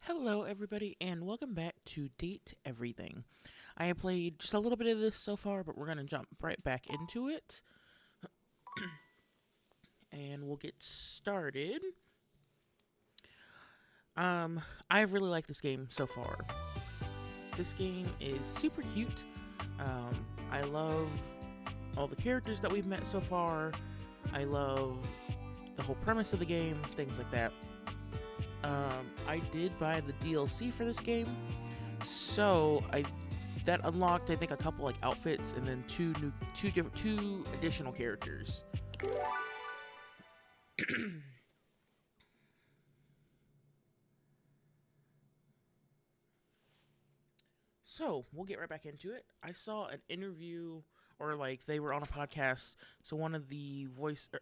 Hello, everybody, and welcome back to Date Everything. I have played just a little bit of this so far, but we're going to jump right back into it. And we'll get started. I really like this game so far. This game is super cute. I love all the characters that we've met so far. I love the whole premise of the game, things like that. I did buy the DLC for this game, so that unlocked I think a couple like outfits and then two additional characters. So we'll get right back into it. I saw an interview, or like they were on a podcast. So one of the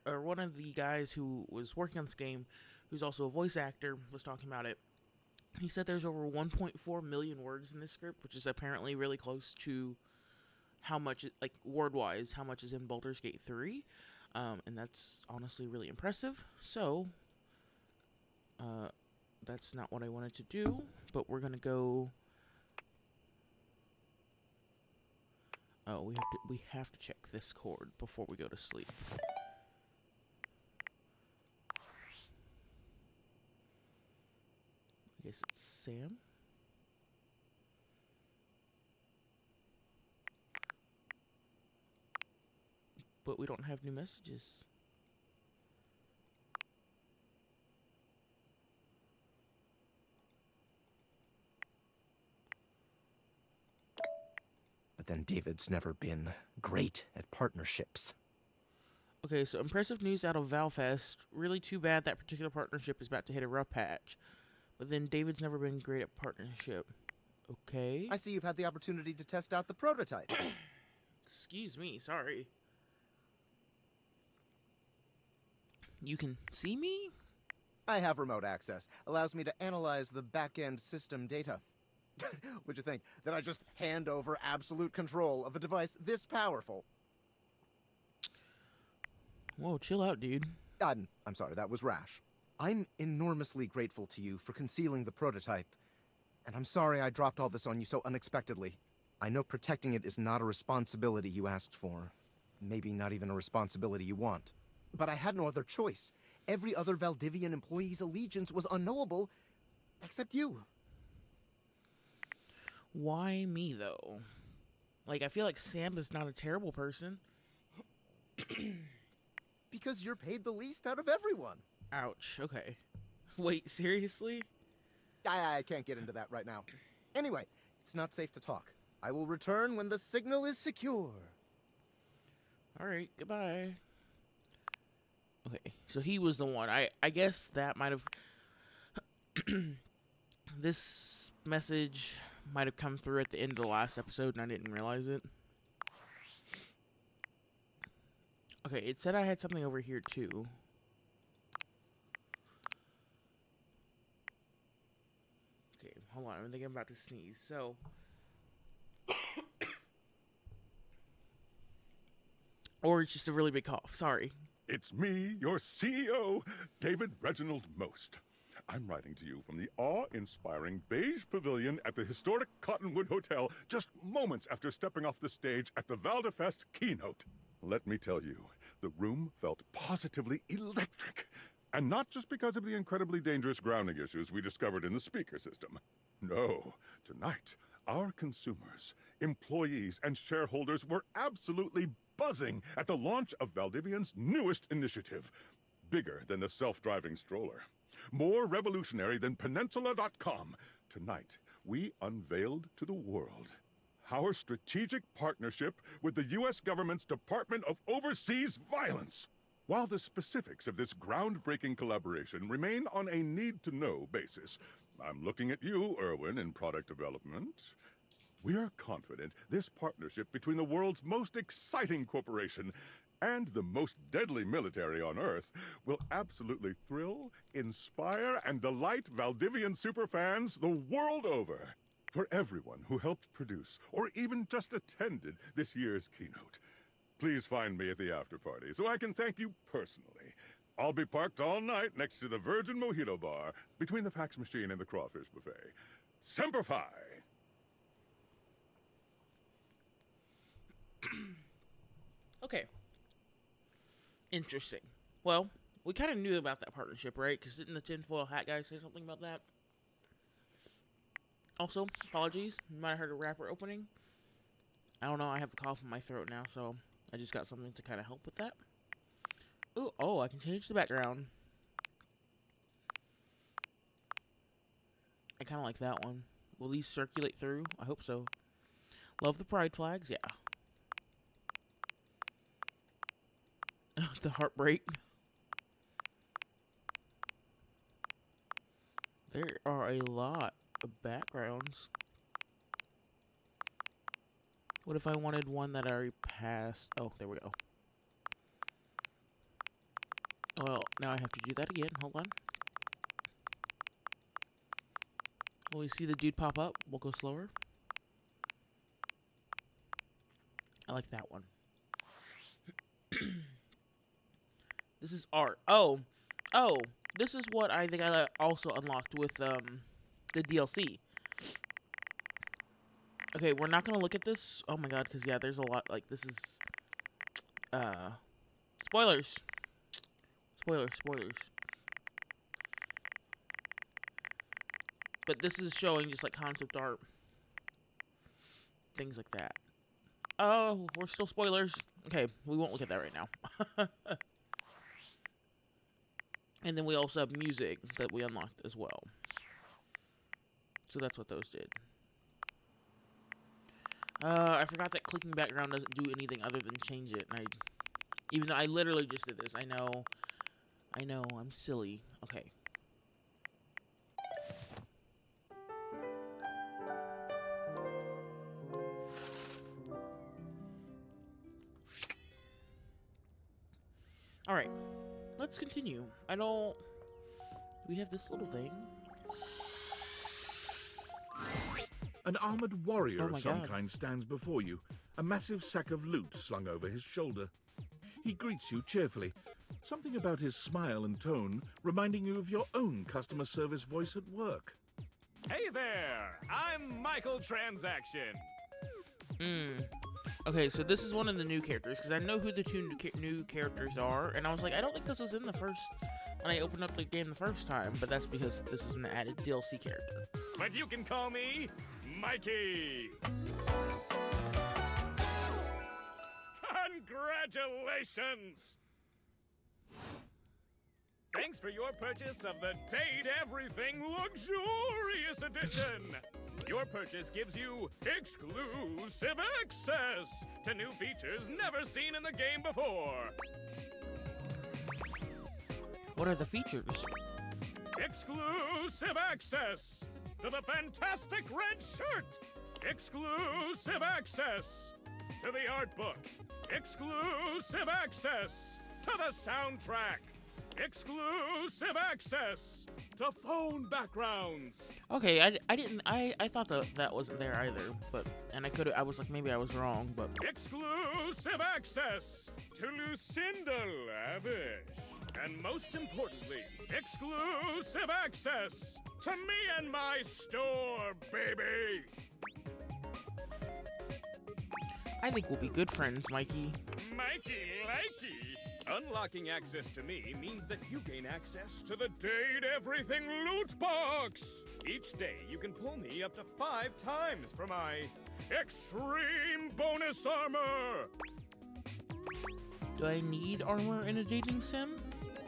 one of the guys who was working on this game, who's also a voice actor, was talking about it. He said there's over 1.4 million words in this script, which is apparently really close to how much, like word wise, how much is in Baldur's Gate 3. And that's honestly really impressive. So, that's not what I wanted to do, but we're gonna go. Oh, we have to check this chord before we go to sleep. I guess it's Sam. But we don't have new messages. But then David's never been great at partnerships. Okay, so impressive news out of Valfest. Really too bad that particular partnership is about to hit a rough patch. But then David's never been great at partnership. Okay. I see you've had the opportunity to test out the prototype. Excuse me, sorry. You can see me? I have remote access. Allows me to analyze the back-end system data. What'd you think? That I just hand over absolute control of a device this powerful? Whoa, chill out, dude. I'm sorry, that was rash. I'm enormously grateful to you for concealing the prototype. And I'm sorry I dropped all this on you so unexpectedly. I know protecting it is not a responsibility you asked for. Maybe not even a responsibility you want. But I had no other choice. Every other Valdivian employee's allegiance was unknowable, except you. Why me, though? Like, I feel like Sam is not a terrible person. Because you're paid the least out of everyone. Ouch, okay. Wait, seriously? I can't get into that right now. Anyway, it's not safe to talk. I will return when the signal is secure. Alright, goodbye. Okay, so he was the one. I guess that might have... this message might have come through at the end of the last episode and I didn't realize it. Okay, it said I had something over here too. Okay, hold on. I think I'm about to sneeze. So, or it's just a really big cough. Sorry. It's me, your CEO, David Reginald Most. I'm writing to you from the awe-inspiring beige pavilion at the historic Cottonwood Hotel just moments after stepping off the stage at the Valdefest keynote. Let me tell you, the room felt positively electric. And not just because of the incredibly dangerous grounding issues we discovered in the speaker system. No, tonight, our consumers, employees, and shareholders were absolutely buzzing at the launch of Valdivian's newest initiative. Bigger than the self-driving stroller. More revolutionary than Peninsula.com. Tonight, we unveiled to the world our strategic partnership with the U.S. government's Department of Overseas Violence. While the specifics of this groundbreaking collaboration remain on a need-to-know basis, I'm looking at you, Erwin, in product development. We are confident this partnership between the world's most exciting corporation and the most deadly military on Earth will absolutely thrill, inspire, and delight Valdivian superfans the world over. For everyone who helped produce, or even just attended this year's keynote, please find me at the after party so I can thank you personally. I'll be parked all night next to the Virgin Mojito Bar, between the fax machine and the crawfish buffet. Semper Fi! Okay. Interesting. Well, we kind of knew about that partnership, right? Because didn't the tinfoil hat guy say something about that? Also, apologies. You might have heard a wrapper opening. I don't know. I have a cough in my throat now, so I just got something to kind of help with that. Ooh, oh, I can change the background. I kind of like that one. Will these circulate through? I hope so. Love the pride flags, yeah. The heartbreak. There are a lot of backgrounds. What if I wanted one that I already passed? Oh, there we go. Well, now I have to do that again. Hold on. When we see the dude pop up, we'll go slower. I like that one. This is art. Oh, this is what I think I also unlocked with the DLC. Okay, we're not gonna look at this. Oh my god, because yeah, there's a lot. Like this is spoilers. Spoilers. But this is showing just like concept art, things like that. Oh, we're still spoilers. Okay, we won't look at that right now. And then we also have music that we unlocked as well. So that's what those did. I forgot that clicking background doesn't do anything other than change it. And even though I literally just did this, I know, I'm silly. Okay. All right. Let's continue. We have this little thing. An armored warrior Oh my of some God. kind stands before you, a massive sack of loot slung over his shoulder. He greets you cheerfully, something about his smile and tone reminding you of your own customer service voice at work. Hey there! I'm Michael Transaction. Okay, so this is one of the new characters, because I know who the two new characters are, and I was like, I don't think this was in the first, when I opened up the game the first time, but that's because this is an added DLC character. But you can call me Mikey. Congratulations! Thanks for your purchase of the Date Everything Luxurious Edition. Your purchase gives you exclusive access to new features never seen in the game before. What are the features? Exclusive access to the fantastic red shirt. Exclusive access to the art book. Exclusive access to the soundtrack. Exclusive access to phone backgrounds. Okay, I thought that wasn't there either, I was like, maybe I was wrong, but. Exclusive access to Lucinda Lavish. And most importantly, exclusive access to me and my store, baby. I think we'll be good friends, Mikey. Mikey likey. Unlocking access to me means that you gain access to the Date Everything loot box. Each day, you can pull me up to 5 times for my extreme bonus armor. Do I need armor in a dating sim?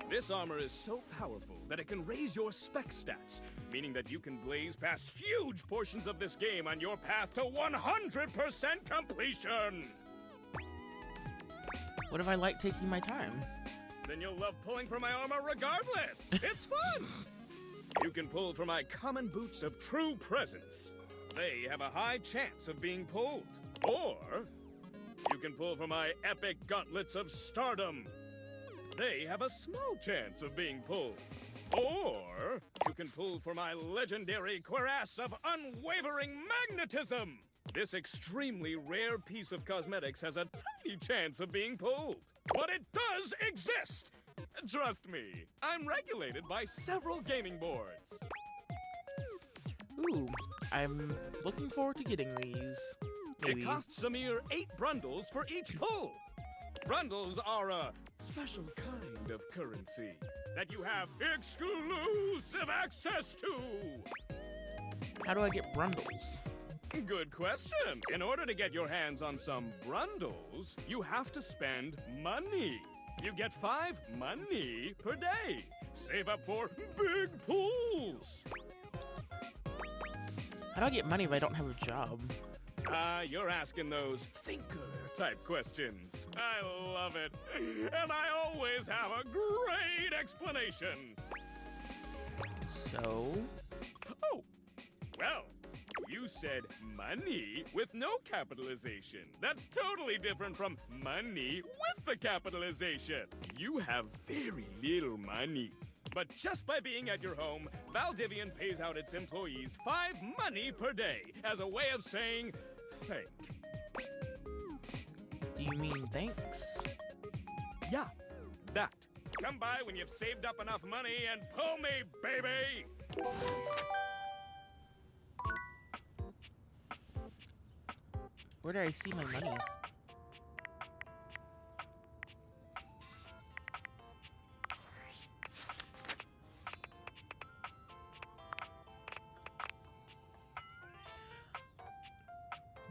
This armor is so powerful that it can raise your spec stats, meaning that you can blaze past huge portions of this game on your path to 100% completion. What if I like taking my time? Then you'll love pulling for my armor regardless. It's fun. You can pull for my common boots of true presence. They have a high chance of being pulled. Or you can pull for my epic gauntlets of stardom. They have a small chance of being pulled. Or you can pull for my legendary cuirass of unwavering magnetism. This extremely rare piece of cosmetics has a tiny chance of being pulled. But it does exist! Trust me, I'm regulated by several gaming boards. Ooh, I'm looking forward to getting these. Maybe. It costs a mere 8 brundles for each pull. Brundles are a special kind of currency that you have exclusive access to. How do I get brundles? Good question. In order to get your hands on some brundles, you have to spend money. You get 5 money per day. Save up for big pulls. How do I get money if I don't have a job? You're asking those thinker-type questions. I love it. And I always have a great explanation. So? Oh, well, you said money with no capitalization. That's totally different from money with the capitalization. You have very little money. But just by being at your home, Valdivian pays out its employees 5 money per day as a way of saying thank. Do you mean thanks? Yeah, that. Come by when you've saved up enough money and pull me, baby! Where did I see my money?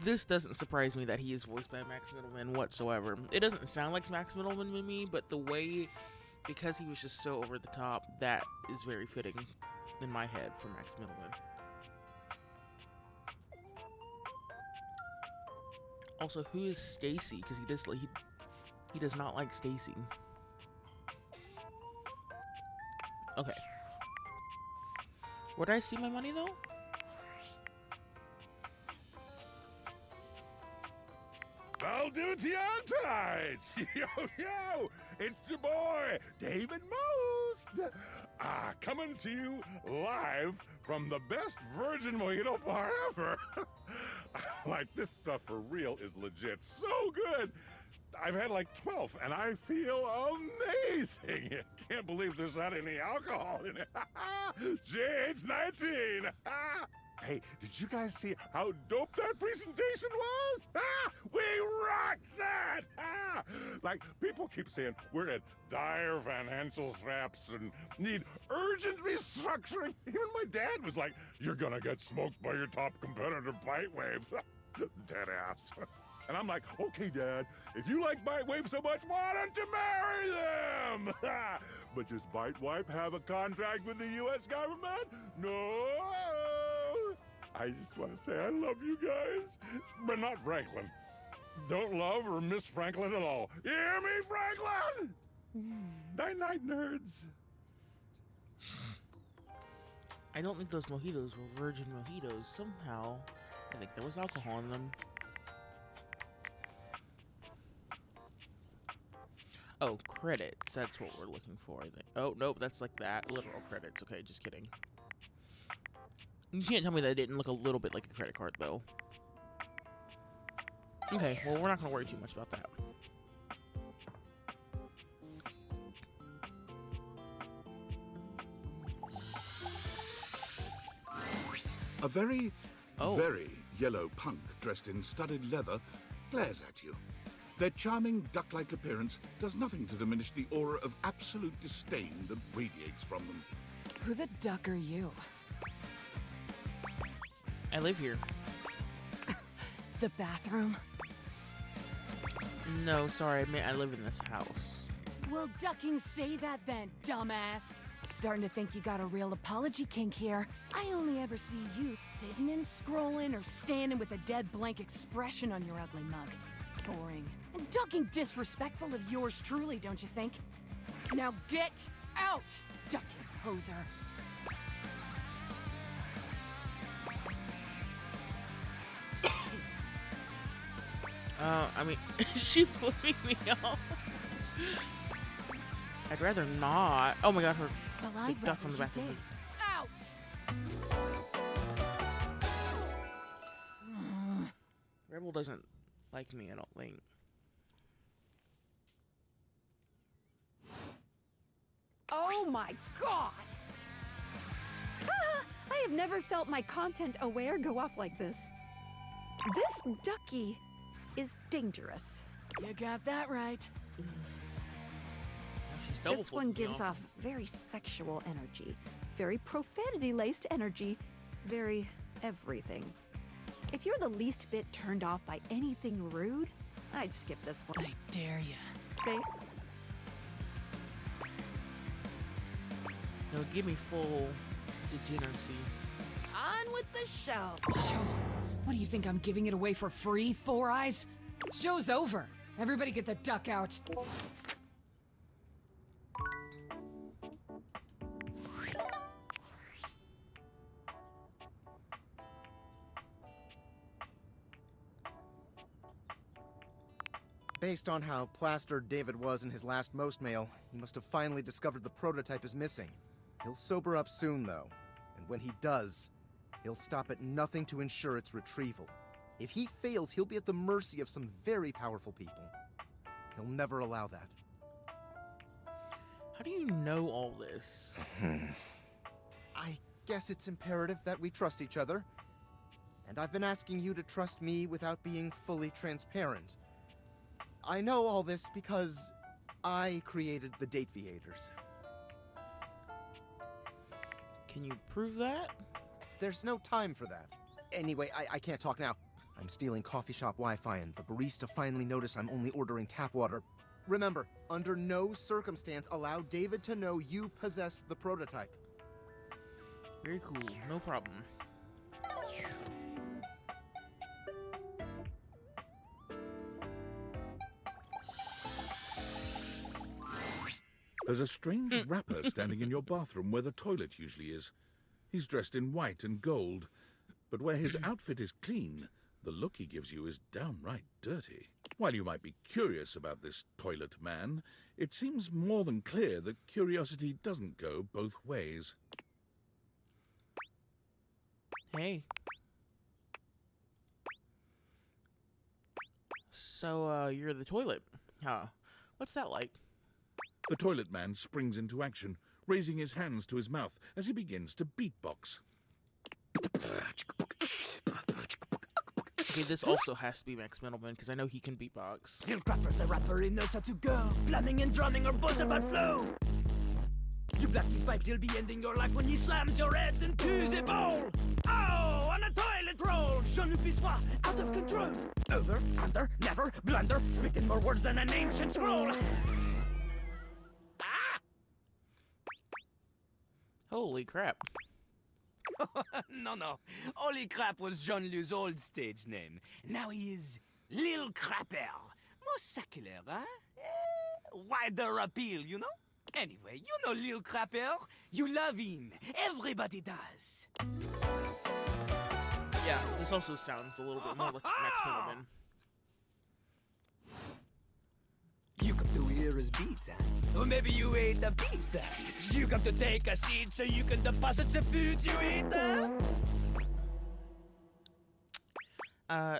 This doesn't surprise me that he is voiced by Max Middleman whatsoever. It doesn't sound like Max Middleman to me, but the way, because he was just so over the top, that is very fitting in my head for Max Middleman. Also, who is Stacy? Because he does not like Stacy. Okay. Where did I see my money though? Valdutiantites! Yo, yo! It's your boy, David Most! Coming to you live from the best virgin mojito bar ever. Like, this stuff for real is legit so good. I've had like 12, and I feel amazing. Can't believe there's not any alcohol in it. JH19! Hey, did you guys see how dope that presentation was? We rocked that! Like, people keep saying we're at dire financial straps and need urgent restructuring. Even my dad was like, you're gonna get smoked by your top competitor, Bitewave. Dead ass. And I'm like, okay, Dad, if you like Bitewave so much, why don't you marry them? But does Bitewave have a contract with the U.S. government? No. I just want to say I love you guys, but not Franklin. Don't love or miss Franklin at all. You hear me, Franklin? Night-night, nerds. I don't think those mojitos were virgin mojitos. Somehow, I think there was alcohol in them. Oh, credits. That's what we're looking for, I think. Oh, nope, that's like that. Literal credits. Okay, just kidding. You can't tell me that it didn't look a little bit like a credit card, though. Okay, well, we're not going to worry too much about that. A very Oh. very yellow punk dressed in studded leather glares at you. Their charming duck-like appearance does nothing to diminish the aura of absolute disdain that radiates from them. Who the duck are you? I live here. The bathroom? No, sorry, I meant I live in this house. Well, ducking say that then, dumbass. Starting to think you got a real apology kink here. I only ever see you sitting and scrolling or standing with a dead blank expression on your ugly mug. Boring. And ducking disrespectful of yours truly, don't you think? Now get out, ducking poser. I mean, she's flipping me off. I'd rather not. Oh my god, her Well, the I'd duck rather on the you back of did. the... Out! Rebel doesn't like me, I don't think. Oh my god! I have never felt my content aware go off like this. This ducky is dangerous. You got that right. Now she's double This one flipping me gives off very sexual energy, very profanity-laced energy, very everything. If you're the least bit turned off by anything rude, I'd skip this one. I dare you. See? No, give me full degeneracy. On with the show. Show. What do you think I'm giving it away for free, Four Eyes? Show's over. Everybody get the duck out. Based on how plastered David was in his last most mail, he must have finally discovered the prototype is missing. He'll sober up soon, though. And when he does, he'll stop at nothing to ensure its retrieval. If he fails, he'll be at the mercy of some very powerful people. He'll never allow that. How do you know all this? I guess it's imperative that we trust each other. And I've been asking you to trust me without being fully transparent. I know all this because I created the Date Viators. Can you prove that? There's no time for that. Anyway, I can't talk now. I'm stealing coffee shop Wi-Fi and the barista finally noticed I'm only ordering tap water. Remember, under no circumstance allow David to know you possess the prototype. Very cool. No problem. There's a strange rapper standing in your bathroom where the toilet usually is. He's dressed in white and gold, but where his outfit is clean, the look he gives you is downright dirty. While you might be curious about this toilet man, it seems more than clear that curiosity doesn't go both ways. Hey. So, you're the toilet. Huh. What's that like? The toilet man springs into action, raising his hands to his mouth as he begins to beatbox. Okay, this also has to be Max Middleman, because I know he can beatbox. Lil Crapper's a rapper, he knows how to go. Plumbing and drumming are both about flow. You black these pipes, he'll be ending your life when he slams your head into the bowl. Oh, on a toilet roll, je ne puis pas, out of control. Over, under, never, blunder, spitting more words than an ancient scroll. Holy crap. No. Holy Crap was John Liu's old stage name. Now he is Lil Crapper. More secular, huh? Wider appeal, you know? Anyway, you know Lil Crapper. You love him. Everybody does. Yeah, this also sounds a little bit more like Max Middleman. You come to hear his beats, huh? Or maybe you ate a pizza. You come to take a seat so you can deposit the food you eat,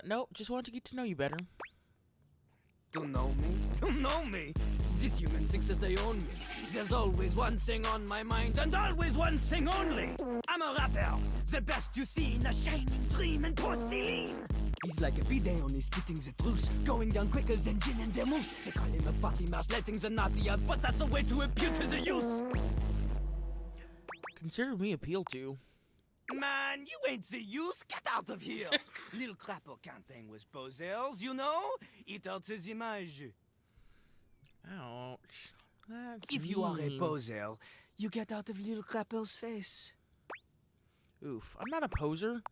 No, just wanted to get to know you better. To know me? To know me? These humans think that they own me. There's always one thing on my mind, and always one thing only. I'm a rapper, the best you seen, a shining dream in porcelain. He's like a bidet, only spitting the truth, going down quicker than gin and vermouth. They call him a party mouse, letting the naughty out, but that's a way to appeal to the youth. Consider me appealed to. Man, you ain't the youth. Get out of here. Lil Crapper can't hang with posers, you know? It hurts his image. Ouch. That's If you are a mean. poser, you get out of Lil Crapper's face. Oof, I'm not a poser.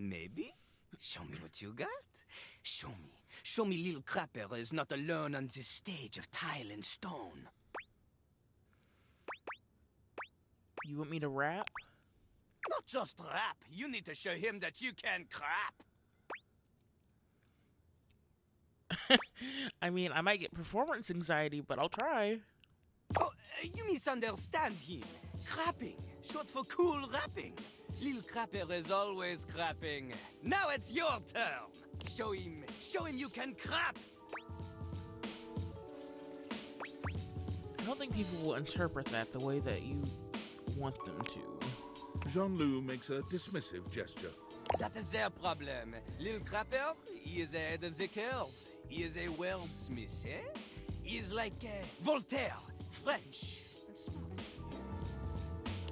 Maybe? Show me what you got. Show me. Show me Lil Crapper is not alone on this stage of tile and stone. You want me to rap? Not just rap. You need to show him that you can crap. I mean, I might get performance anxiety, but I'll try. Oh, you misunderstand him. Crapping. Short for cool rapping. Lil Crapper is always crapping. Now it's your turn. Show him you can crap. don't think people will interpret that the way that you want them to. Jean-Loup makes a dismissive gesture. That is their problem. Little Crapper, he is ahead of the curve. He is a wordsmith, eh? He is like Voltaire, French, and smart as you.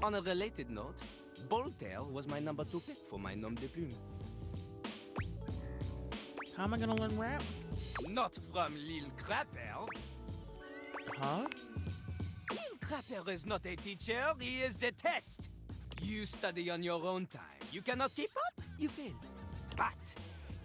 On a related note, Voltaire was my number 2 pick for my nom de plume. How am I gonna learn rap? Not from Lil Crapper. Huh? Lil Crapper is not a teacher, he is a test. You study on your own time. You cannot keep up, you fail. But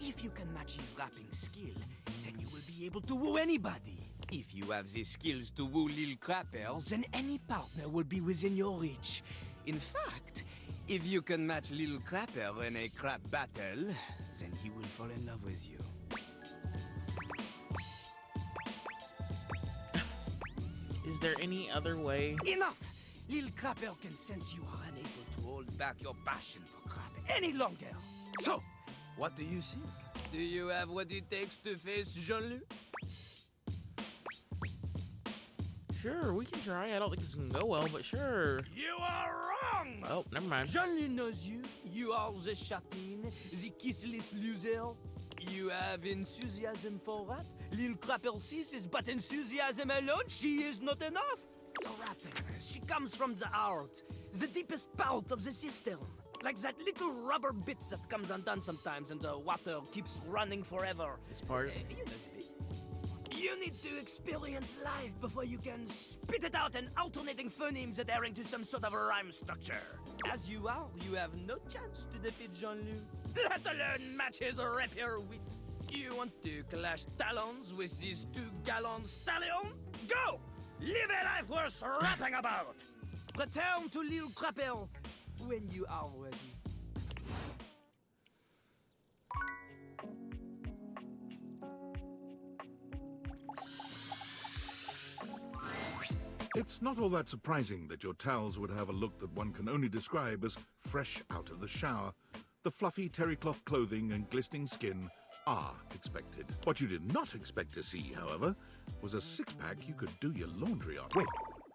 if you can match his rapping skill, then you will be able to woo anybody. If you have the skills to woo Lil Crapper, then any partner will be within your reach. In fact, if you can match Lil Crapper in a crap battle, then he will fall in love with you. Is there any other way? Enough! Lil Crapper can sense you are unable to hold back your passion for crap any longer. So, what do you think? Do you have what it takes to face Jean-Luc? Sure, we can try. I don't think this can go well, but sure. You are wrong! Oh, never mind. Jean-Luc knows you. You are the chapin, the kissless loser. You have enthusiasm for rap. Lil Crapper sees is but enthusiasm alone. She is not enough. The rapping, she comes from the heart, the deepest part of the system. Like that little rubber bit that comes undone sometimes and the water keeps running forever. This part. You know the bit. You need to experience life before you can spit it out in alternating phonemes adhering to some sort of a rhyme structure. As you are, you have no chance to defeat Jean-Luc, let alone match his rapier wit. You want to clash talons with these 2 gallon stallion? Go! Live a life worth rapping about! Return to Lil Crapper when you are ready. It's not all that surprising that your towels would have a look that one can only describe as fresh out of the shower. The fluffy terry cloth clothing and glistening skin are expected. What you did not expect to see, however, was a six-pack you could do your laundry on. Wait,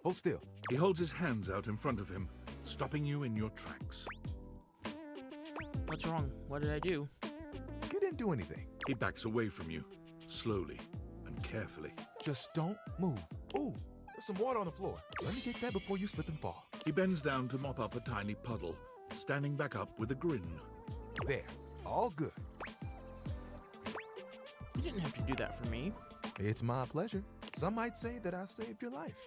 hold still. He holds his hands out in front of him, stopping you in your tracks. What's wrong? What did I do? You didn't do anything. He backs away from you, slowly and carefully. Just don't move. Ooh, there's some water on the floor. Let me get that before you slip and fall. He bends down to mop up a tiny puddle, standing back up with a grin. There, all good. You didn't have to do that for me. It's my pleasure. Some might say that I saved your life.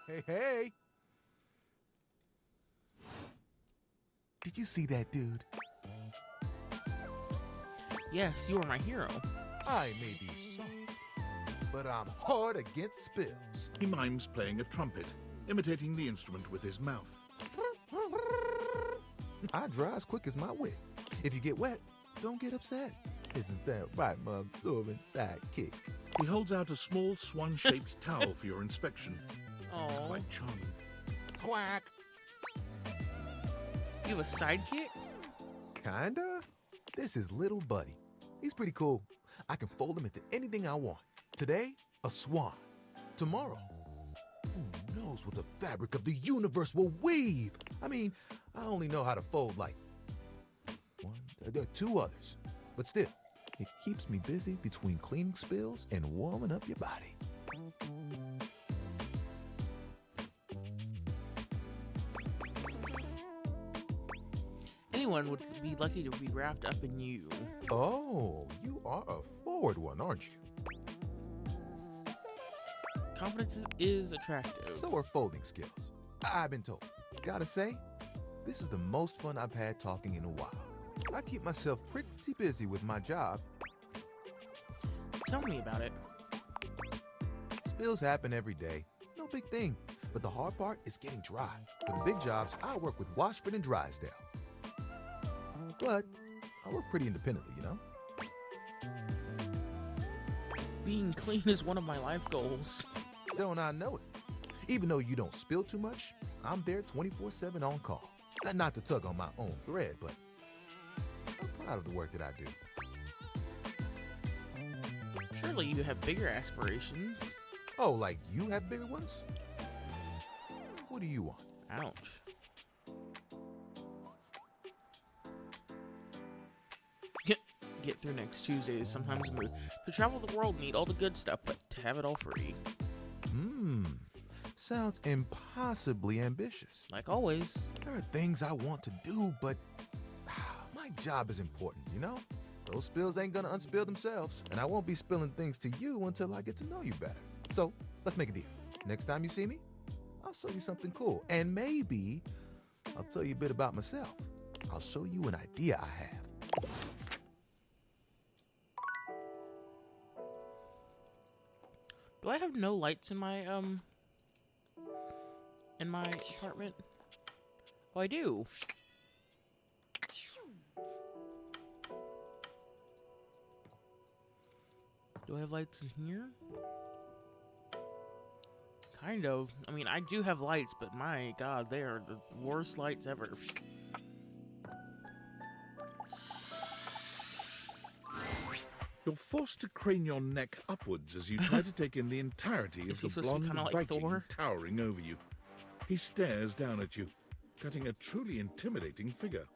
Hey, hey! Did you see that dude? Yes, you are my hero. I may be soft, but I'm hard against spills. He mimes playing a trumpet, imitating the instrument with his mouth. I dry as quick as my wit. If you get wet, don't get upset. Isn't that right, my absorbent sidekick? He holds out a small swan-shaped towel for your inspection. It's Oh, quite charming. Quack! you have a sidekick? Kinda. This is Little Buddy. He's pretty cool. I can fold him into anything I want. Today, a swan. Tomorrow, who knows what the fabric of the universe will weave? I mean, I only know how to fold like two others. But still, it keeps me busy between cleaning spills and warming up your body. Anyone would be lucky to be wrapped up in you. Oh, you are a forward one, aren't you? Confidence is attractive. So are folding skills. I've been told. Gotta say, this is the most fun I've had talking in a while. I keep myself pretty busy with my job. Tell me about it. Spills happen every day. No big thing. But the hard part is getting dry. For the big jobs, I work with Washford and Drysdale. But I work pretty independently, you know? Being clean is one of my life goals. Don't I know it? Even though you don't spill too much, I'm there 24/7 on call. Not to tug on my own thread, but I'm proud of the work that I do. Surely you have bigger aspirations. Oh, like you have bigger ones? What do you want? Ouch. Get through next Tuesday is sometimes a mood. To travel the world, need all the good stuff, but to have it all free. Sounds impossibly ambitious. Like always. There are things I want to do, but my job is important, you know? Those spills ain't gonna unspill themselves, and I won't be spilling things to you until I get to know you better. So, let's make a deal. Next time you see me, I'll show you something cool, and maybe I'll tell you a bit about myself. I'll show you an idea I have. Do I have no lights in my apartment? Oh, I do. Do I have lights in here? Kind of. I mean, I do have lights, but my god, they are the worst lights ever. You're forced to crane your neck upwards as you try to take in the entirety of Is he the supposed to be blonde kinda like Viking Thor? towering over you. He stares down at you, cutting a truly intimidating figure.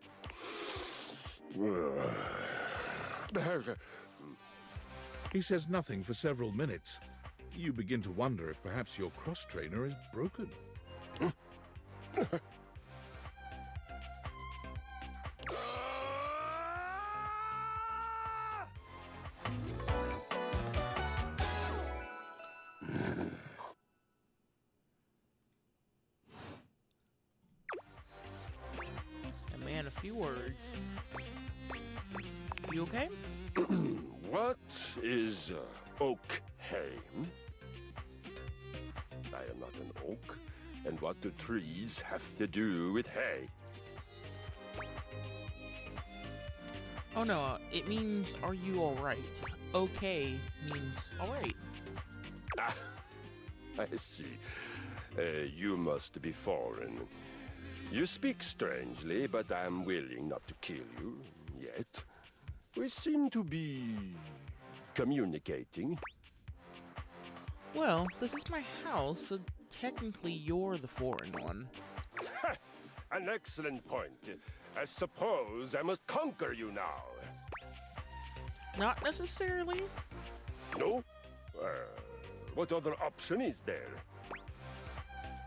He says nothing for several minutes. You begin to wonder if perhaps your cross-trainer is broken. And man, a few words. You okay? What is Oakham? I am not an oak, and what do trees have to do with hay? Oh no, it means are you alright? Okay means alright. Ah, I see. You must be foreign. You speak strangely, but I'm willing not to kill you yet. We seem to be communicating. Well, this is my house, so technically you're the foreign one. Ha! An excellent point. I suppose I must conquer you now. Not necessarily. No? What other option is there?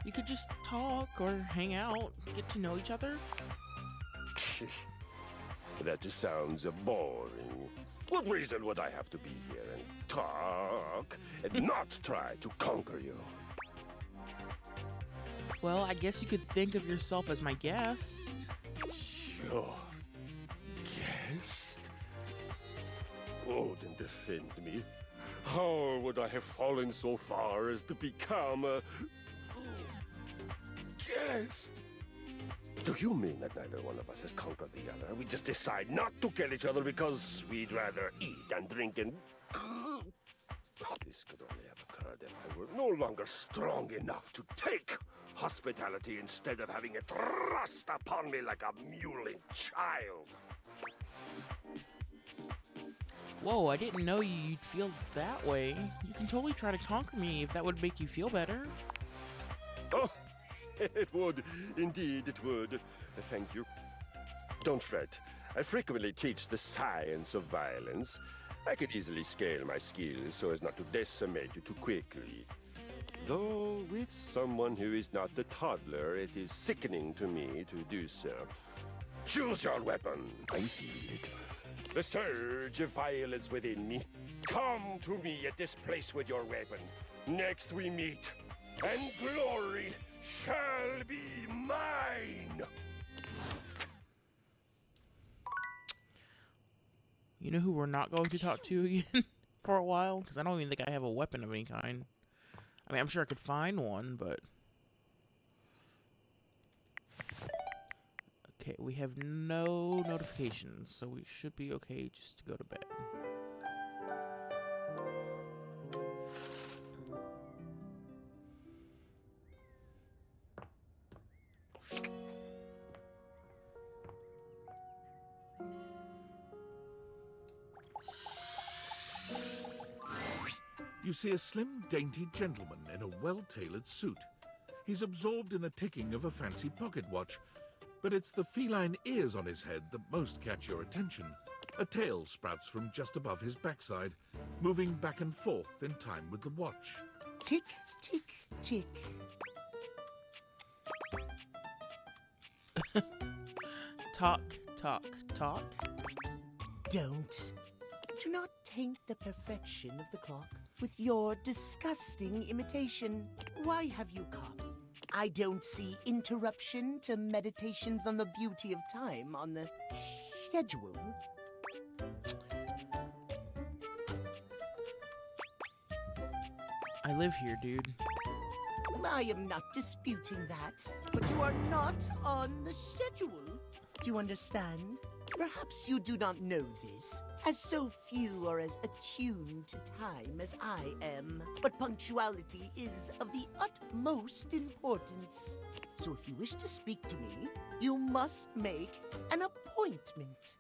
You could just talk or hang out, get to know each other. That sounds boring. What reason would I have to be here and talk and not try to conquer you? Well, I guess you could think of yourself as my guest. Your guest? Oh, then defend me. How would I have fallen so far as to become a guest? Do you mean that neither one of us has conquered the other? We just decide not to kill each other because we'd rather eat and drink and... This could only have occurred if I were no longer strong enough to take hospitality instead of having it thrust upon me like a mewling child. Whoa, I didn't know you'd feel that way. You can totally try to conquer me if that would make you feel better. Oh, it would. Indeed, it would. Thank you. Don't fret. I frequently teach the science of violence. I could easily scale my skills so as not to decimate you too quickly. Though with someone who is not the toddler, it is sickening to me to do so. Choose your weapon. I feel it. The surge of violence within me. Come to me at this place with your weapon. Next we meet, and glory shall be mine. You know who we're not going to talk to again for a while? Because I don't even think I have a weapon of any kind. I mean, I'm sure I could find one, but... Okay, we have no notifications, so we should be okay just to go to bed. you see a slim, dainty gentleman in a well-tailored suit. He's absorbed in the ticking of a fancy pocket watch, but it's the feline ears on his head that most catch your attention. A tail sprouts from just above his backside, moving back and forth in time with the watch. Tick, tick, tick. Talk, talk, talk. Don't. Do not taint the perfection of the clock with your disgusting imitation. Why have you come? I don't see interruption to meditations on the beauty of time on the schedule. I live here, dude. I am not disputing that, but you are not on the schedule. Do you understand? Perhaps you do not know this, as so few are as attuned to time as I am. But punctuality is of the utmost importance. So if you wish to speak to me, you must make an appointment.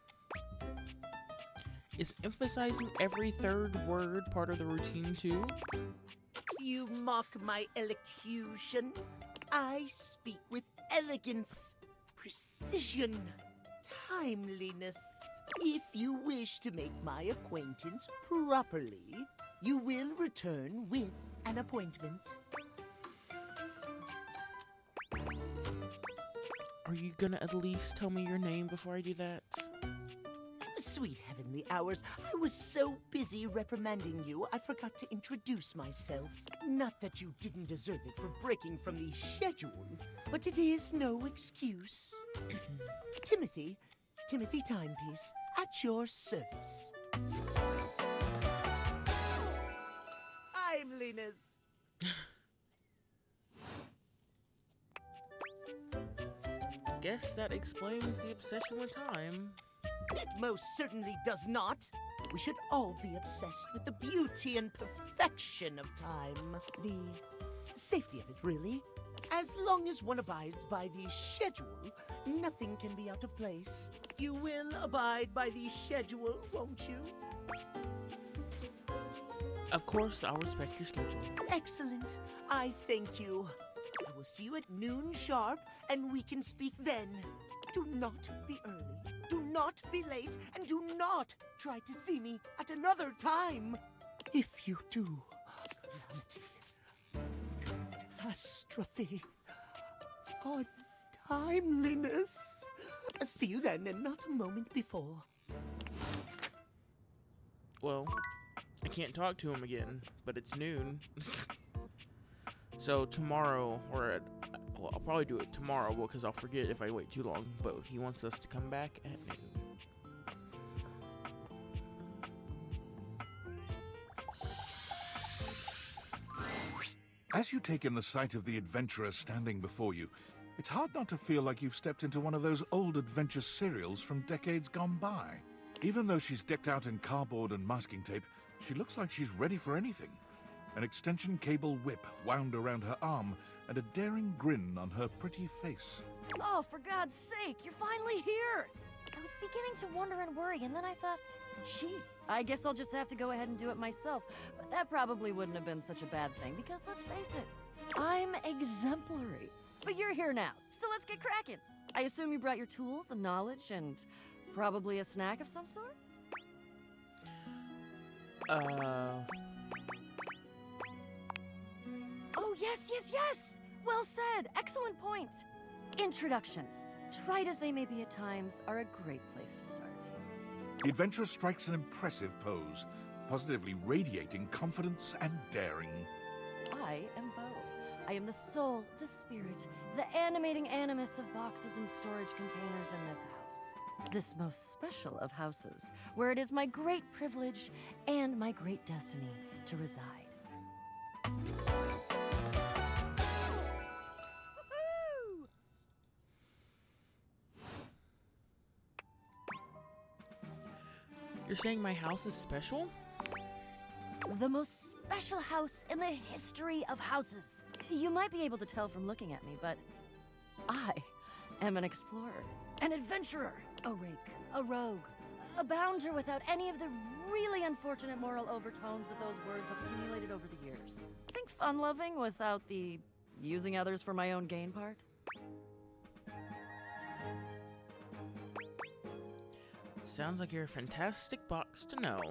Is emphasizing every third word part of the routine, too? You mock my elocution. I speak with elegance, precision, timeliness. If you wish to make my acquaintance properly, you will return with an appointment. Are you gonna at least tell me your name before I do that? Sweet heavenly hours, I was so busy reprimanding you, I forgot to introduce myself. Not that you didn't deserve it for breaking from the schedule, but it is no excuse. Timothy Timepiece, at your service. Timeliness. Guess that explains the obsession with time. It most certainly does not. We should all be obsessed with the beauty and perfection of time. The safety of it, really. As long as one abides by the schedule, nothing can be out of place. You will abide by the schedule, won't you? Of course, I'll respect your schedule. Excellent. I thank you. I will see you at noon sharp, and we can speak then. Do not be early. Do not be late, and do not try to see me at another time. If you do, catastrophe on timeliness. See you then, and not a moment before. Well, I can't talk to him again, but it's noon. So tomorrow, well, I'll probably do it tomorrow because I'll forget if I wait too long, but he wants us to come back at noon. As you take in the sight of the adventurer standing before you, it's hard not to feel like you've stepped into one of those old adventure serials from decades gone by. Even though she's decked out in cardboard and masking tape, she looks like she's ready for anything. An extension cable whip wound around her arm and a daring grin on her pretty face. Oh, for God's sake, you're finally here! I was beginning to wonder and worry, and then I thought, gee, I guess I'll just have to go ahead and do it myself. But that probably wouldn't have been such a bad thing, because let's face it, I'm exemplary. But you're here now, so let's get cracking. I assume you brought your tools and knowledge and probably a snack of some sort? Oh, yes! Well said, excellent point. Introductions, trite as they may be at times, are a great place to start. The adventurer strikes an impressive pose, positively radiating confidence and daring. I am Bo. I am the soul, the spirit, the animating animus of boxes and storage containers in this house. This most special of houses, where it is my great privilege and my great destiny to reside. You're saying my house is special? The most special house in the history of houses. You might be able to tell from looking at me, but I am an explorer, an adventurer, a rake, a rogue, a bounder without any of the really unfortunate moral overtones that those words have accumulated over the years. Think fun-loving without the using others for my own gain part? Sounds like you're a fantastic box to know.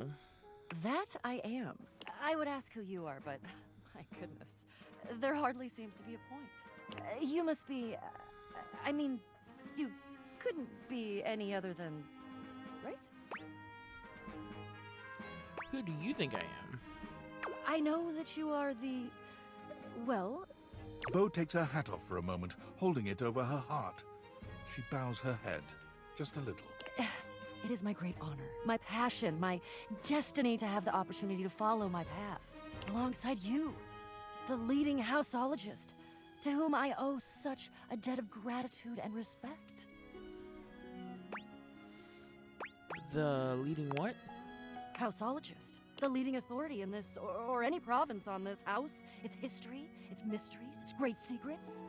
That I am. I would ask who you are, but my goodness, there hardly seems to be a point. You must be. I mean, you couldn't be any other than. Right? Who do you think I am? I know that you are the. Well. Bo takes her hat off for a moment, holding it over her heart. She bows her head, just a little. It is my great honor, my passion, my destiny to have the opportunity to follow my path alongside you, the leading houseologist, to whom I owe such a debt of gratitude and respect. The leading what? Houseologist, the leading authority in this or any province on this house, its history, its mysteries, its great secrets.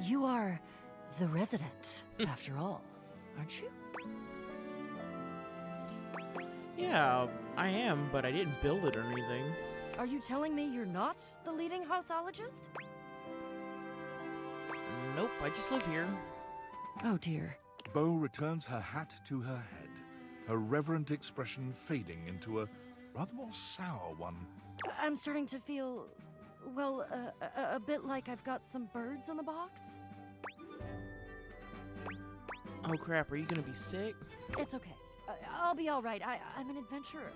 You are the resident, after all, aren't you? Yeah, I am, but I didn't build it or anything. Are you telling me you're not the leading houseologist? Nope, I just live here. Oh dear. Bo returns her hat to her head, her reverent expression fading into a rather more sour one. I'm starting to feel, well, a bit like I've got some birds in the box. Oh crap, are you gonna be sick? It's okay. I'll be all right. I'm an adventurer.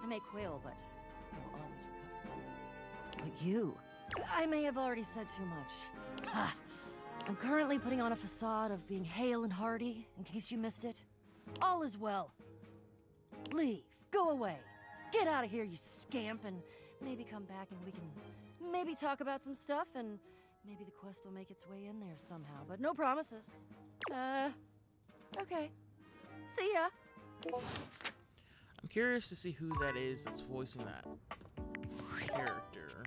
I may quail, but I will always recover. But you, I may have already said too much. I'm currently putting on a facade of being hale and hearty, in case you missed it. All is well. Leave. Go away. Get out of here, you scamp, and maybe come back and we can maybe talk about some stuff, and maybe the quest will make its way in there somehow, but no promises. Okay. See ya. I'm curious to see who that is that's voicing that character.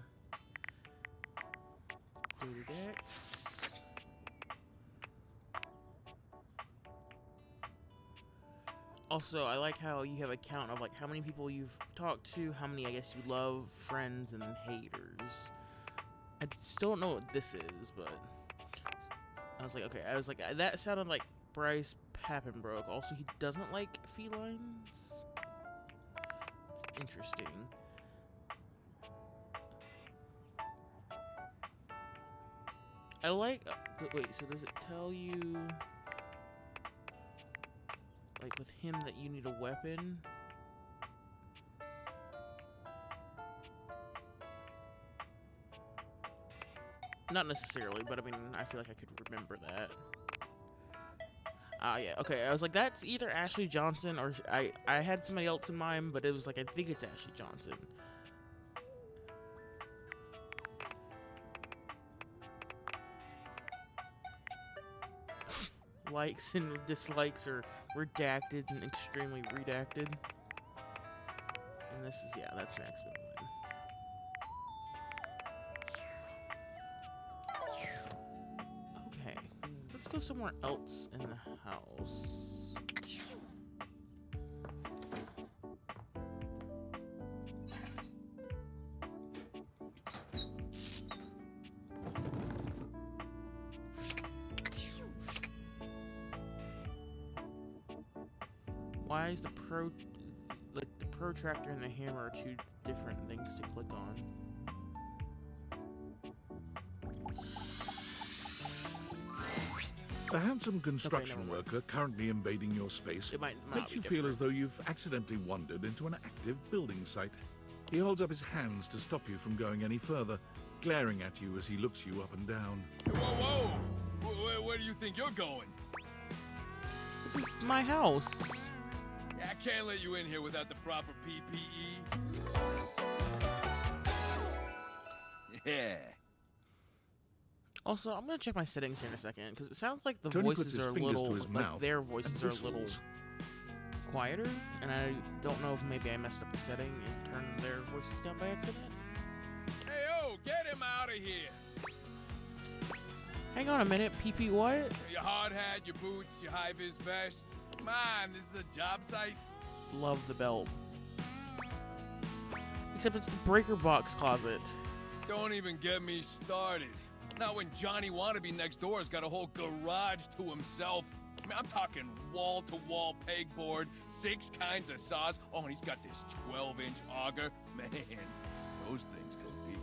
Dex. Also, I like how you have a count of like how many people you've talked to, how many I guess you love, friends, and then haters. I still don't know what this is, but I was like, okay, that sounded like Bryce Pappenbrook. Also, he doesn't like felines. It's interesting. I like. Wait, so does it tell you, like, with him that you need a weapon? Not necessarily, but I mean, I feel like I could remember that. Yeah, okay, I was like, that's either Ashley Johnson or I had somebody else in mind, but it was like, I think it's Ashley Johnson. Likes and dislikes are redacted and extremely redacted. And this is, yeah, that's Max Midland. Okay, let's go somewhere else in the house. Why is the protractor and the hammer are two different things to click on? A handsome construction worker currently invading your space makes you feel as though you've accidentally wandered into an active building site. He holds up his hands to stop you from going any further, glaring at you as he looks you up and down. Whoa, whoa! Where do you think you're going? This is my house. I can't let you in here without the proper PPE. Yeah. Also, I'm gonna check my settings here in a second because it sounds like the Tony puts voices his are a fingers little, to his like mouth their voices are a little whistles. quieter, and I don't know if maybe I messed up a setting and turned their voices down by accident. Hey, oh, get him out of here! Hang on a minute, PP what? Your hard hat, your boots, your high-vis vest. Come on, this is a job site. Love the belt. Except it's the breaker box closet. Don't even get me started. Not when Johnny Wannabe next door has got a whole garage to himself. I mean, I'm talking wall-to-wall pegboard, 6 kinds of saws. Oh, and he's got this 12-inch auger. Man, those things go deep.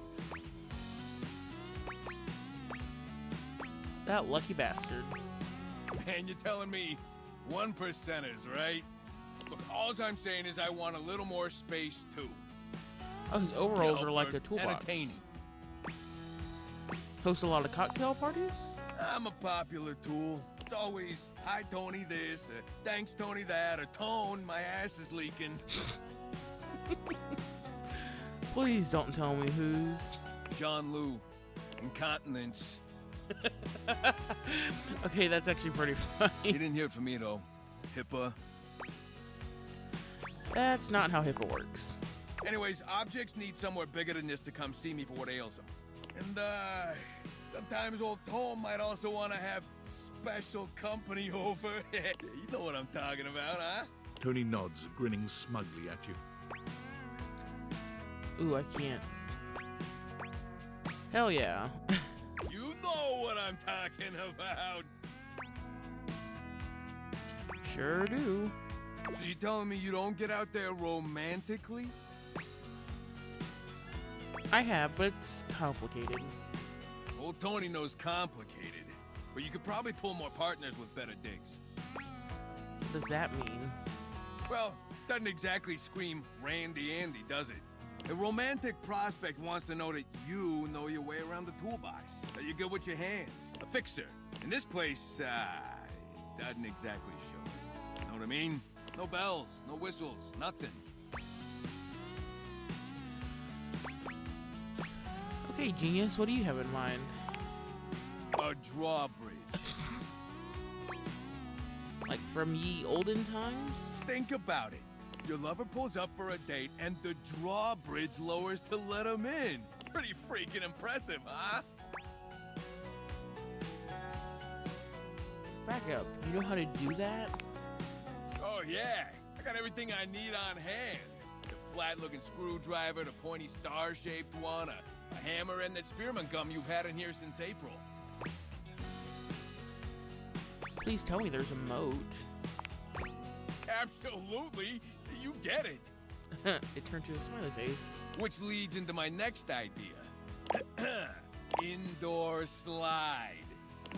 That lucky bastard. Man, you're telling me 1%ers, right? Look, all I'm saying is I want a little more space, too. Oh, his overalls are like for a toolbox. entertaining. Host a lot of cocktail parties? I'm a popular tool. It's always, hi, Tony this, thanks, Tony that, or Tone, my ass is leaking. Please don't tell me who's. Jean-Lou, incontinence. Okay, that's actually pretty funny. You didn't hear it from me, though. HIPAA. That's not how HIPAA works. Anyways, objects need somewhere bigger than this to come see me for what ails them. And, sometimes old Tom might also want to have special company over. You know what I'm talking about, huh? Tony nods, grinning smugly at you. Ooh, I can't. Hell yeah. You know what I'm talking about. Sure do. So you telling me you don't get out there romantically? I have, but it's complicated. Old Tony knows complicated, but you could probably pull more partners with better digs. What does that mean? Well, doesn't exactly scream Randy Andy, does it? A romantic prospect wants to know that you know your way around the toolbox, that you're good with your hands, a fixer. In this place, it doesn't exactly show it. Know what I mean? No bells, no whistles, nothing. Okay, genius, what do you have in mind? A drawbridge. Like from ye olden times? Think about it. Your lover pulls up for a date and the drawbridge lowers to let him in. Pretty freaking impressive, huh? Back up. You know how to do that? Oh yeah, I got everything I need on hand. The flat-looking screwdriver, the pointy star-shaped one, a hammer, and that spearmint gum you've had in here since April. Please tell me there's a moat. Absolutely, so you get it. It turned to a smiley face. Which leads into my next idea. Indoor slide.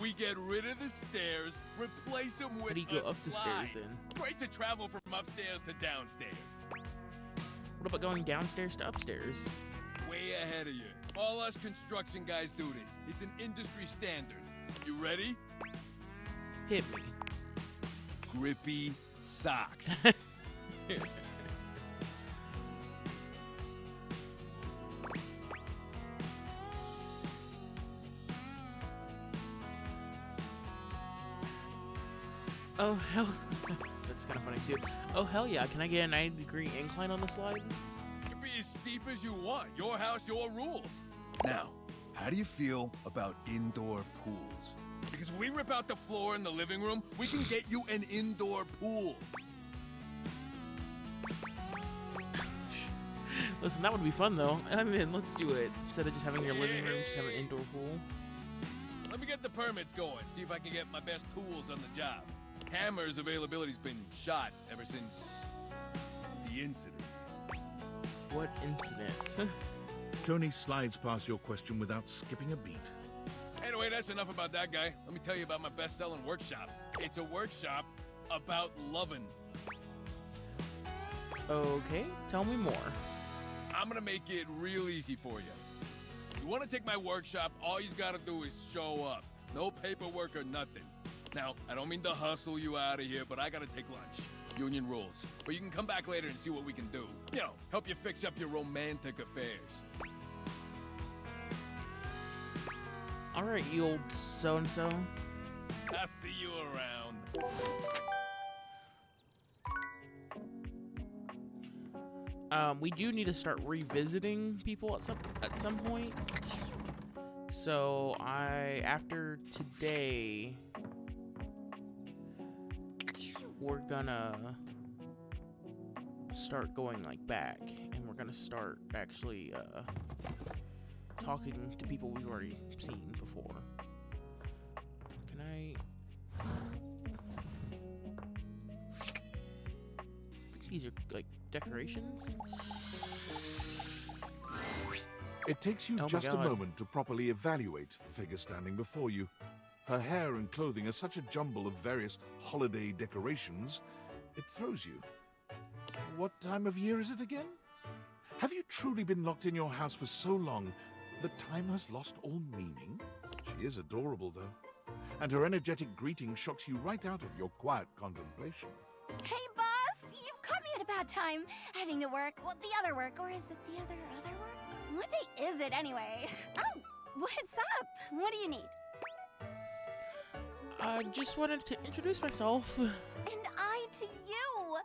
We get rid of the stairs, replace them with How do you go a up the slide. stairs then? Great to travel from upstairs to downstairs. What about going downstairs to upstairs? Way ahead of you. All us construction guys do this. It's an industry standard. You ready? Hit me. Grippy socks. Oh, hell. That's kind of funny, too. Oh, hell yeah. Can I get a 90-degree incline on the slide? It can be as steep as you want. Your house, your rules. Now, how do you feel about indoor pools? Because if we rip out the floor in the living room, we can get you an indoor pool. Listen, that would be fun, though. I mean, let's do it. Instead of just having your living room, just have an indoor pool. Let me get the permits going, see if I can get my best tools on the job. Hammer's availability's been shot ever since the incident. What incident? Tony slides past your question without skipping a beat. Anyway, that's enough about that guy. Let me tell you about my best-selling workshop. It's a workshop about loving. Okay, tell me more. I'm gonna make it real easy for you. You wanna take my workshop, all you gotta do is show up. No paperwork or nothing. Now, I don't mean to hustle you out of here, but I gotta take lunch. Union rules. But you can come back later and see what we can do. You know, help you fix up your romantic affairs. Alright, you old so-and-so. I'll see you around. We do need to start revisiting people at some point. So after today, we're gonna start going like back, and we're gonna start actually talking to people we've already seen before. Can I? These are like decorations. It takes you Oh my just a God. moment to properly evaluate the figure standing before you. Her hair and clothing are such a jumble of various holiday decorations, it throws you. What time of year is it again? Have you truly been locked in your house for so long that time has lost all meaning? She is adorable, though, and her energetic greeting shocks you right out of your quiet contemplation. Hey, boss! You've caught me at a bad time. Heading to work. Well, the other work. Or is it the other work? What day is it, anyway? Oh, what's up? What do you need? I just wanted to introduce myself. And I to you!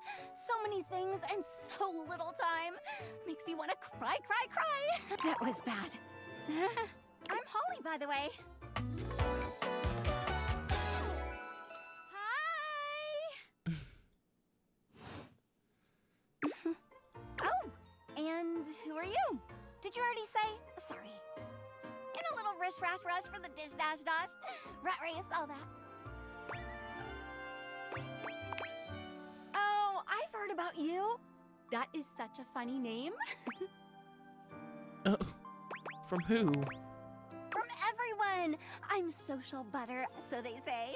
So many things and so little time. Makes you want to cry. That was bad. I'm Holly, by the way. Hi! Oh, and who are you? Did you already say? Sorry. In a little rush for the dish dash. Rat race, all that. Oh, I've heard about you. That is such a funny name. From who? From everyone. I'm social butter, so they say.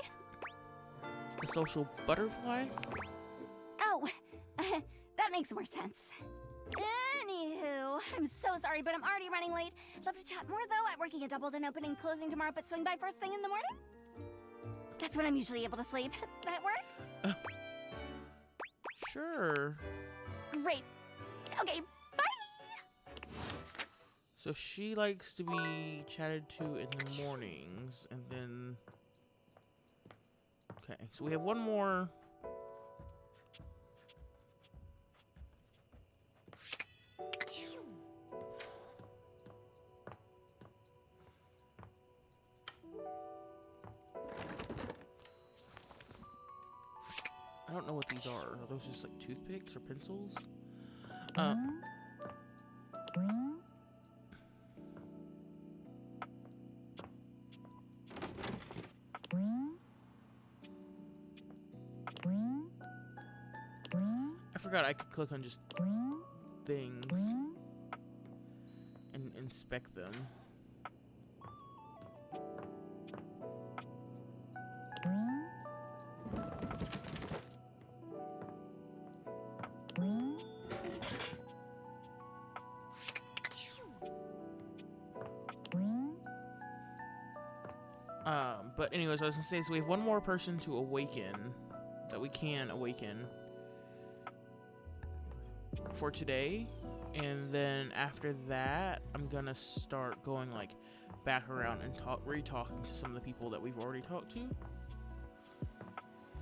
A social butterfly? Oh, that makes more sense. Anywho, I'm so sorry, but I'm already running late. Love to chat more, though. I'm working a double, then opening, closing tomorrow, but swing by first thing in the morning? That's when I'm usually able to sleep. That work? Sure. Great. Okay, bye! So she likes to be chatted to in the mornings, and then... Okay, so we have one more... I don't know what these are. Are those just like toothpicks or pencils? I forgot I could click on just things and inspect them. But anyways, I was gonna say, so we have one more person to awaken, that we can awaken for today, and then after that, I'm gonna start going like back around and re-talking to some of the people that we've already talked to,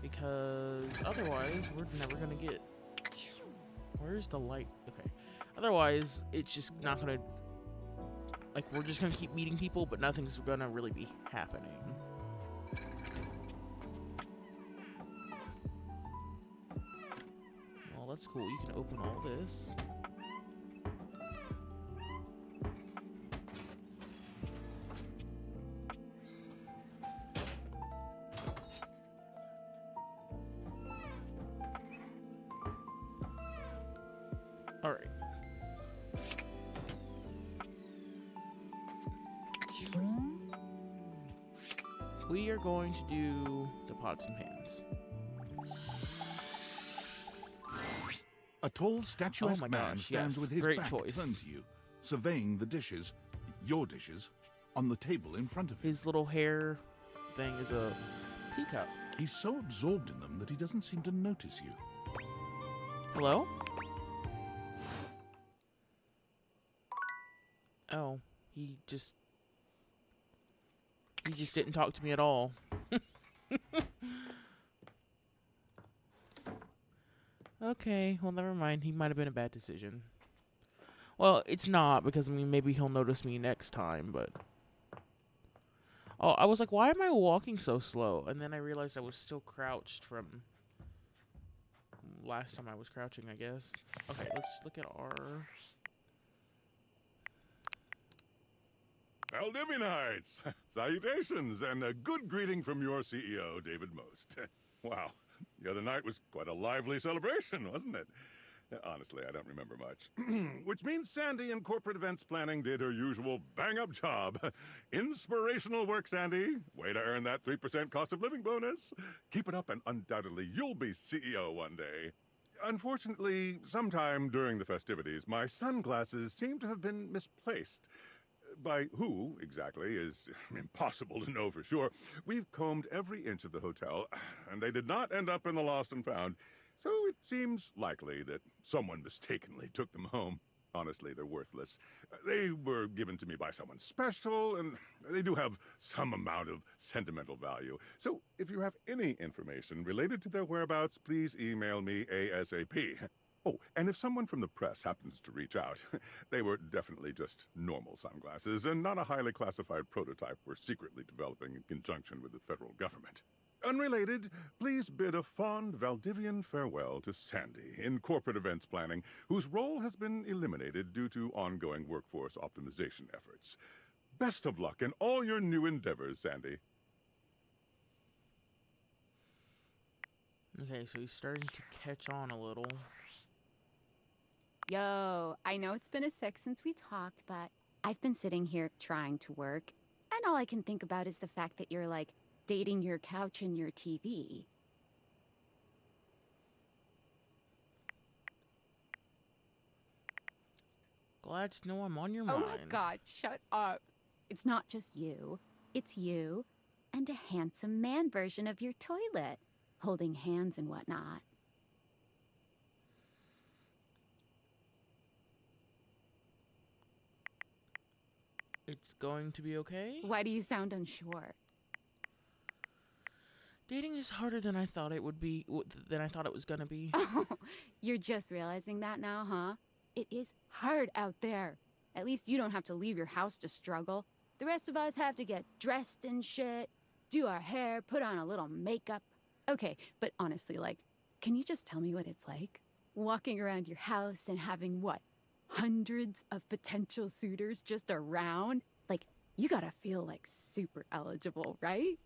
because otherwise we're never gonna get. Where's the light? Okay. Otherwise, it's just not gonna. Like, we're just gonna keep meeting people, but nothing's gonna really be happening. Well, that's cool. You can open all this. All right. We are going to do the pots and pans. A tall, statuesque Oh my man gosh, stands yes, with his great back choice. turned to you, surveying the dishes, your dishes, on the table in front of him. His little hair thing is a teacup. He's so absorbed in them that he doesn't seem to notice you. Hello? Oh, he just didn't talk to me at all. Okay, well, never mind. He might have been a bad decision. Well, it's not, because, I mean, maybe he'll notice me next time, but... Oh, I was like, why am I walking so slow? And then I realized I was still crouched from last time I was crouching, I guess. Okay, let's look at our Valdivianites! Salutations, and a good greeting from your CEO, David Most. Wow, the other night was quite a lively celebration, wasn't it? Honestly, I don't remember much. Which means Sandy in corporate events planning did her usual bang-up job. Inspirational work, Sandy. Way to earn that 3% cost of living bonus. Keep it up and undoubtedly you'll be CEO one day. Unfortunately, sometime during the festivities, my sunglasses seem to have been misplaced. By who, exactly, is impossible to know for sure. We've combed every inch of the hotel, and they did not end up in the lost and found. So it seems likely that someone mistakenly took them home. Honestly, they're worthless. They were given to me by someone special, and they do have some amount of sentimental value. So if you have any information related to their whereabouts, please email me ASAP. Oh, and if someone from the press happens to reach out, they were definitely just normal sunglasses and not a highly classified prototype we're secretly developing in conjunction with the federal government. Unrelated, please bid a fond Valdivian farewell to Sandy in corporate events planning, whose role has been eliminated due to ongoing workforce optimization efforts. Best of luck in all your new endeavors, Sandy. Okay, so he's starting to catch on a little. Yo, I know it's been a sec since we talked, but I've been sitting here trying to work, and all I can think about is the fact that you're, like, dating your couch and your TV. Glad to know I'm on your mind. Oh my god, shut up. It's not just you. It's you and a handsome man version of your toilet, holding hands and whatnot. It's going to be okay? Why do you sound unsure? Dating is harder than I thought it would be, than I thought it was gonna be. Oh, you're just realizing that now, huh? It is hard out there. At least you don't have to leave your house to struggle. The rest of us have to get dressed and shit, do our hair, put on a little makeup. Okay, but honestly, like, can you just tell me what it's like? Walking around your house and having what? Hundreds of potential suitors just around? Like, you gotta feel like super eligible, right?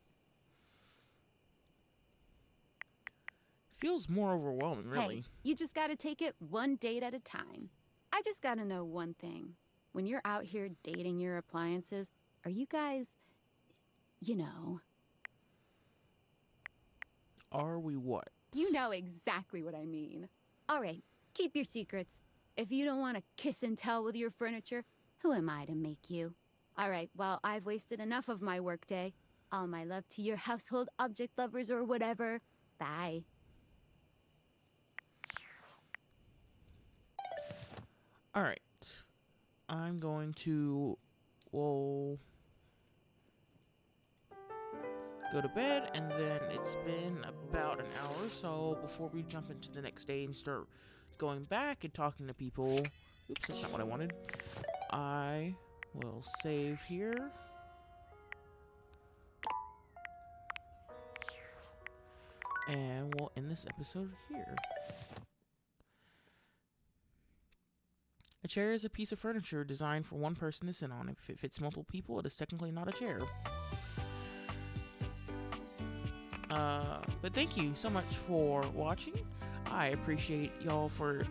Feels more overwhelming, really. Hey, you just gotta take it one date at a time. I just gotta know one thing. When you're out here dating your appliances, are you guys, you know... Are we what? You know exactly what I mean. All right, keep your secrets. If you don't want to kiss and tell with your furniture, who am I to make you? All right, well, I've wasted enough of my workday. All my love to your household object lovers or whatever. Bye. All right. I'm going to, well, go to bed, and then it's been about an hour, so before we jump into the next day and start going back and talking to people, oops, that's not what I wanted, I will save here. And we'll end this episode here. A chair is a piece of furniture designed for one person to sit on. If it fits multiple people, it is technically not a chair. But thank you so much for watching. I appreciate y'all for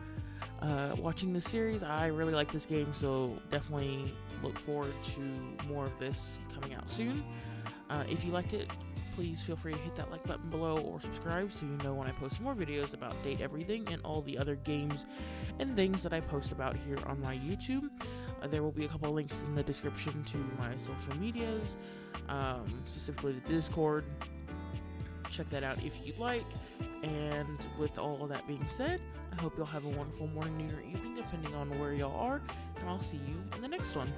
watching this series. I really like this game, so definitely look forward to more of this coming out soon. If you liked it, please feel free to hit that like button below or subscribe so you know when I post more videos about Date Everything and all the other games and things that I post about here on my YouTube. There will be a couple links in the description to my social medias, specifically the Discord. Check that out if you'd like. And with all of that being said, I hope you'll have a wonderful morning, noon, or evening, depending on where y'all are. And I'll see you in the next one.